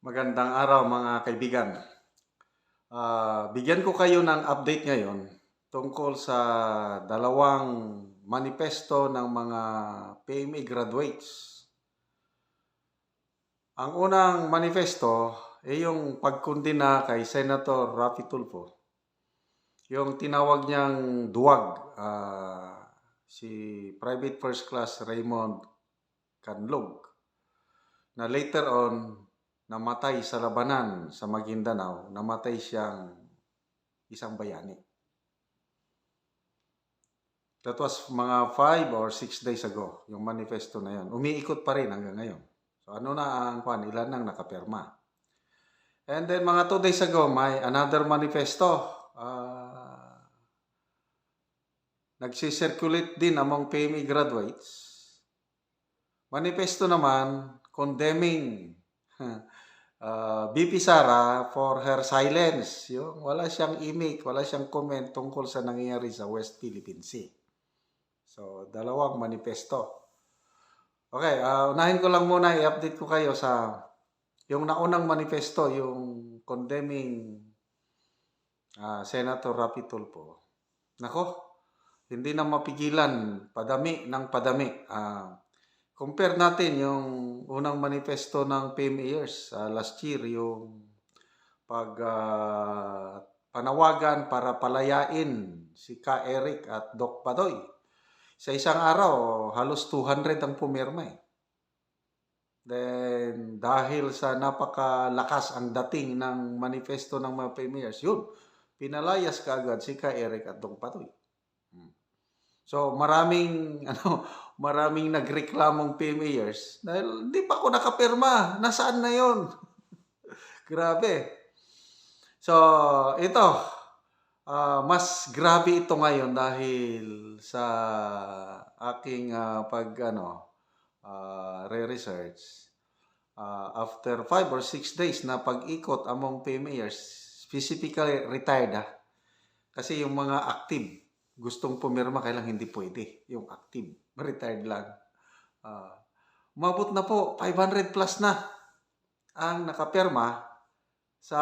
Magandang araw mga kaibigan. Bigyan ko kayo ng update ngayon tungkol sa dalawang manifesto ng mga PMA graduates. Ang unang manifesto ay yung pagkundina kay Senator Raffy Tulfo. Yung tinawag niyang duwag, si Private First Class Raymond Canlog, na later on namatay sa labanan sa Maguindanao, namatay siyang isang bayani. That was mga 5 or 6 days ago, yung manifesto na yun. Umiikot pa rin hanggang ngayon. So ano na ang ilan nang nakapirma. And then mga 2 days ago, may another manifesto. Nagsisirculate din among PME graduates. Manifesto naman condemning BP Sara for her silence. Yung wala siyang imik, wala siyang comment tungkol sa nangyayari sa West Philippine Sea. So, dalawang manifesto. Okay, unahin ko lang muna, i-update ko kayo sa yung naunang manifesto, yung condemning Senator Raffy Tulfo. Nako, hindi na mapigilan, padami ng padami. Compare natin yung unang manifesto ng PMAers last year, yung panawagan para palayain si Ka Eric at Doc Padoy. Sa isang araw, halos 200 ang pumirma eh. Then, dahil sa napakalakas ang dating ng manifesto ng mga PMAers, yun, pinalayas kaagad si Ka Eric at Doc Padoy. So, maraming nagreklamong PMAers dahil hindi pa ako nakapirma. Nasaan na yon? Grabe. So, ito, mas grabe ito ngayon dahil sa aking re-research. After 5 or 6 days na pag-ikot among PMAers, specifically retired kasi yung mga active, gustong pumirma kailang hindi pwede. Yung active, retired lang. Umabot na po, 500 plus na ang nakapirma sa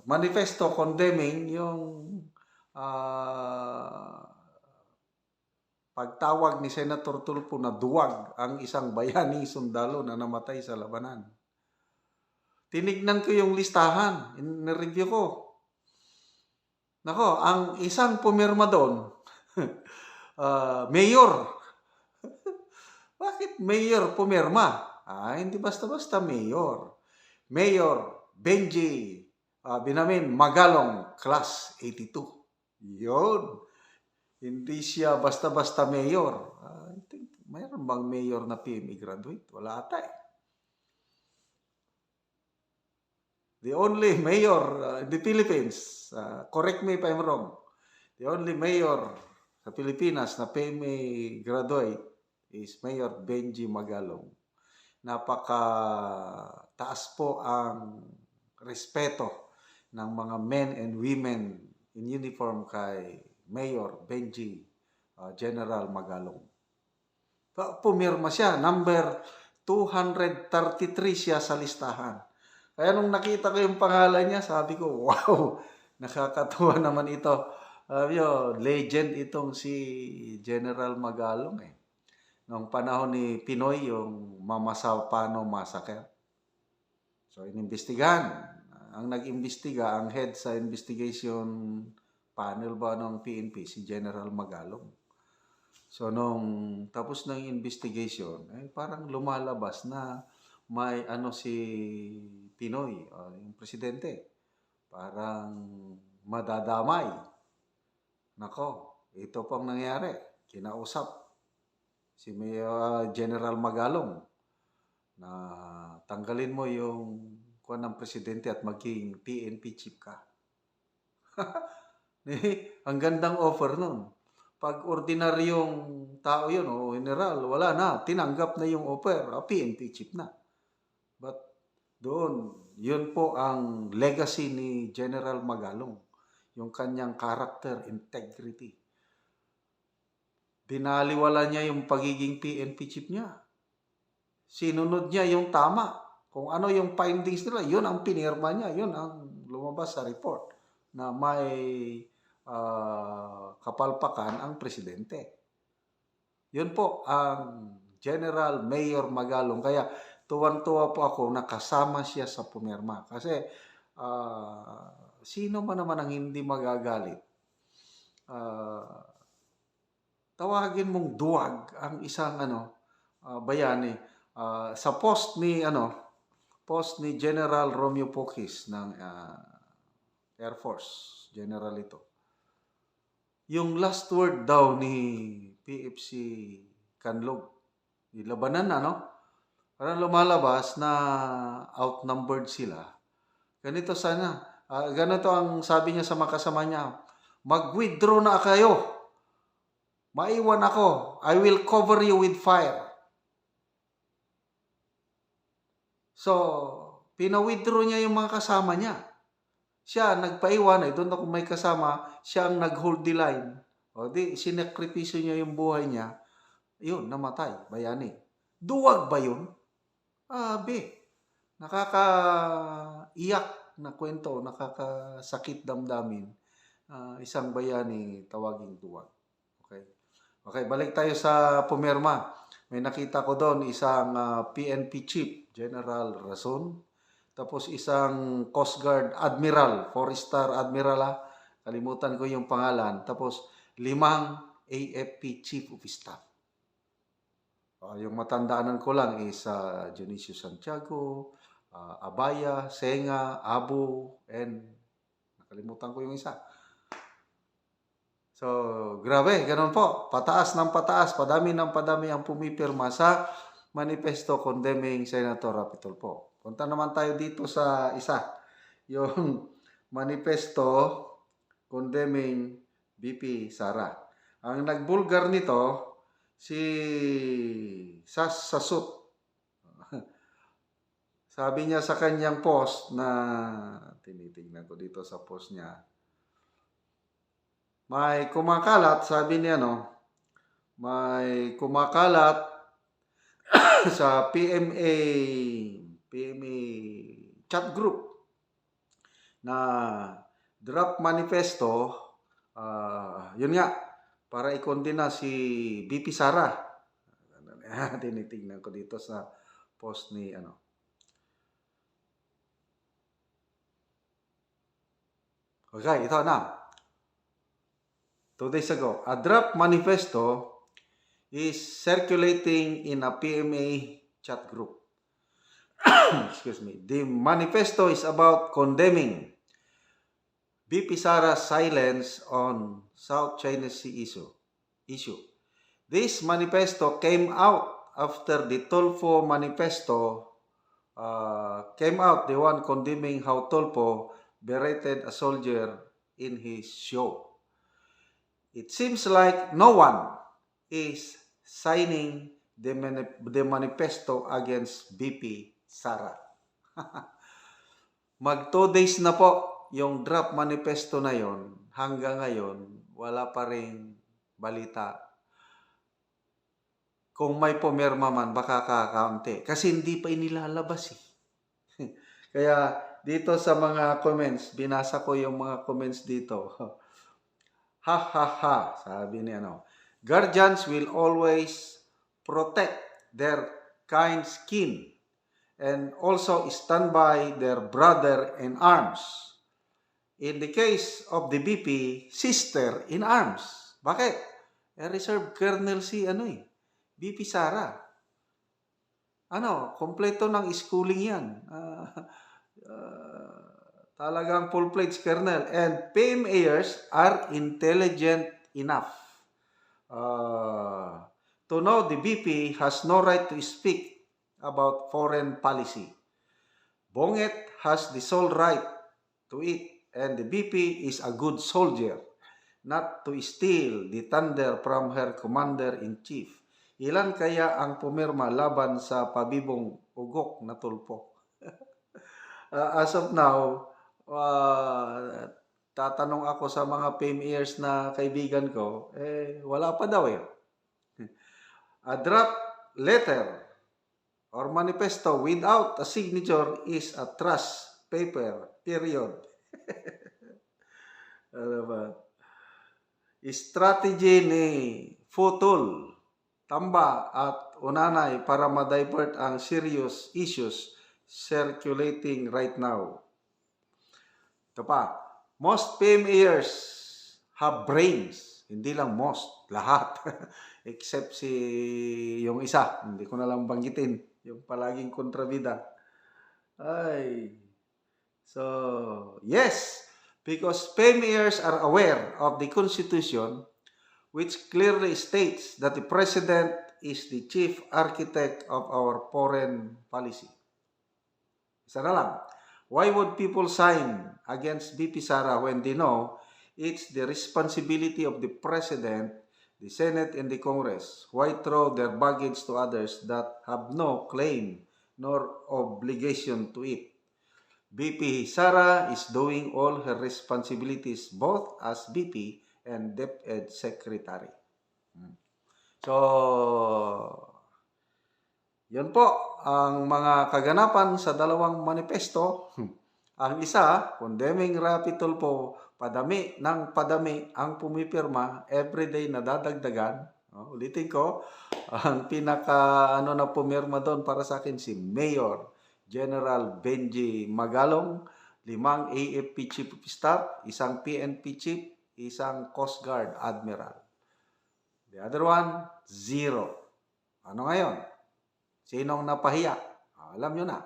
manifesto condemning yung pagtawag ni Senator Tulfo na duwag ang isang bayani sundalo na namatay sa labanan. Tinignan ko yung listahan, in-review ko. Nako, ang isang pumirma doon, mayor. Bakit mayor pumirma? Hindi basta-basta mayor. Mayor Benji Binamin Magalong, Class 82. Yun. Hindi siya basta-basta mayor. I think, mayroon bang mayor na PME graduate? Wala ata eh. The only mayor in the Philippines, correct me if I'm wrong, the only mayor sa Pilipinas na PMA graduate is Mayor Benji Magalong. Napaka-taas po ang respeto ng mga men and women in uniform kay Mayor Benji General Magalong. Pumirma siya, number 233 siya sa listahan. Kaya nung nakita ko yung pangalan niya, sabi ko, wow, nakakatuwa naman ito. Legend itong si General Magalong eh. Noong panahon ni Pinoy, yung Mama Sapano Massacre. So, inimbestigahan. Ang nag-imbestiga, ang head sa investigation panel ba ng PNP, si General Magalong. So, nung tapos ng investigation, parang lumalabas na may si Pinoy, yung presidente, parang madadamay. Nako, ito pang nangyari. Kinausap si General Magalong na tanggalin mo yung kuwan ng presidente at maging PNP chief ka. Ang gandang offer nun. Pag ordinaryong tao yun, general, wala na. Tinanggap na yung offer. PNP chief na. But doon, yun po ang legacy ni General Magalong. Yung kanyang character, integrity. Binaliwala niya yung pagiging PNP chief niya. Sinunod niya yung tama. Kung ano yung findings nila, yun ang pinirma niya, yun ang lumabas sa report na may kapalpakan ang presidente. Yun po ang General Mayor Magalong. Kaya tuwang-tuwa po ako na kasama siya sa pumirma. Kasi sino man naman ang hindi magagalit? Tawagin mong duwag ang isang bayani. Sa post ni General Romeo Pocis ng Air Force, General ito. Yung last word daw ni PFC Kanlog, nilabanan parang lumalabas na outnumbered sila. Ganito ganito ang sabi niya sa mga kasama niya, mag-withdraw na kayo. Maiwan ako. I will cover you with fire. So, pina-withdraw niya yung mga kasama niya. Siya nagpaiwan, doon ako may kasama, siya ang nag-hold the line. O di, sinakripisyo niya yung buhay niya. Yun, namatay, bayani. Duwag ba yun? Nakakaiyak na kwento, nakakasakit damdamin. Isang bayani tawaging duwag. Okay, balik tayo sa pumirma. May nakita ko doon isang PNP Chief, General Rason. Tapos isang Coast Guard Admiral, 4-star Admiral, kalimutan ko yung pangalan. Tapos 5 AFP Chief of Staff. Yung matandaanan ko lang is Dionisio Santiago, Abaya, Senga, Abu, and nakalimutan ko yung isa. So, grabe, ganun po. Pataas ng pataas, padami ng padami ang pumipirma sa manifesto condemning Senator Rapi Tulfo. Punta naman tayo dito sa isa, yung manifesto condemning BP Sara. Ang nagbulgar nito, si Sas Sasut. Sabi niya sa kanyang post na, tinitingnan ko dito sa post niya, may kumakalat, sabi niya may kumakalat sa PMA chat group na draft manifesto, yun nga, para ikondena si BP Sara. Tinitingnan ko dito sa post ni Okay, ito na. 2 days ago, a draft manifesto is circulating in a PMA chat group. Excuse me. The manifesto is about condemning BP Sara's silence on South China Sea issue. This manifesto came out after the Tulfo manifesto came out, the one condemning how Tulfo berated a soldier in his show. It seems like no one is signing the manifesto against BP Sara. Mag 2 days na po yung draft manifesto na yon. Hanggang ngayon, wala pa rin balita. Kung may pumirma man, baka kakaunti. Kasi hindi pa inilalabas Kaya dito sa mga comments, binasa ko yung mga comments dito. Ha ha ha, sabi ni guardians will always protect their kind skin and also stand by their brother in arms. In the case of the BP, sister in arms. Bakit? Reserve Colonel si BP Sara. Kompleto ng schooling yan. Talagang full-fledged colonel. And PMAers are intelligent enough to know the BP has no right to speak about foreign policy. Bonget has the sole right to it, and the BP is a good soldier, not to steal the thunder from her commander-in-chief. Ilan kaya ang pumirma laban sa pabibong ugok na Tulfo? As of now, tatanong ako sa mga PMAers na kaibigan ko, wala pa daw A draft letter or manifesto without a signature is a trash paper, period. Ano ba? Strategy ni Futol, Tamba at Unanay para ma-divert ang serious issues circulating right now. Ito pa, most PMAers have brains. Hindi lang most, lahat. Except si yung isa, hindi ko na lang banggitin, yung palaging kontrabida. Ay. So, yes, because PMAers are aware of the Constitution, which clearly states that the President is the chief architect of our foreign policy. Isa na lang. Why would people sign against BP Sara when they know it's the responsibility of the President, the Senate, and the Congress? Why throw their baggage to others that have no claim nor obligation to it? BP Sara is doing all her responsibilities both as BP and DepEd Secretary. So, yun po ang mga kaganapan sa dalawang manifesto. Ang isa, condemning Rapi Tulfo, padami ng padami ang pumipirma, everyday nadadagdagan. Ulitin ko, ang pinaka na pumirma doon para sa akin si Mayor General Benji Magalong, 5 AFP Chief of Staff, isang PNP Chief, isang Coast Guard Admiral. The other one, 0. Ano ngayon? Sinong napahiya? Alam nyo na.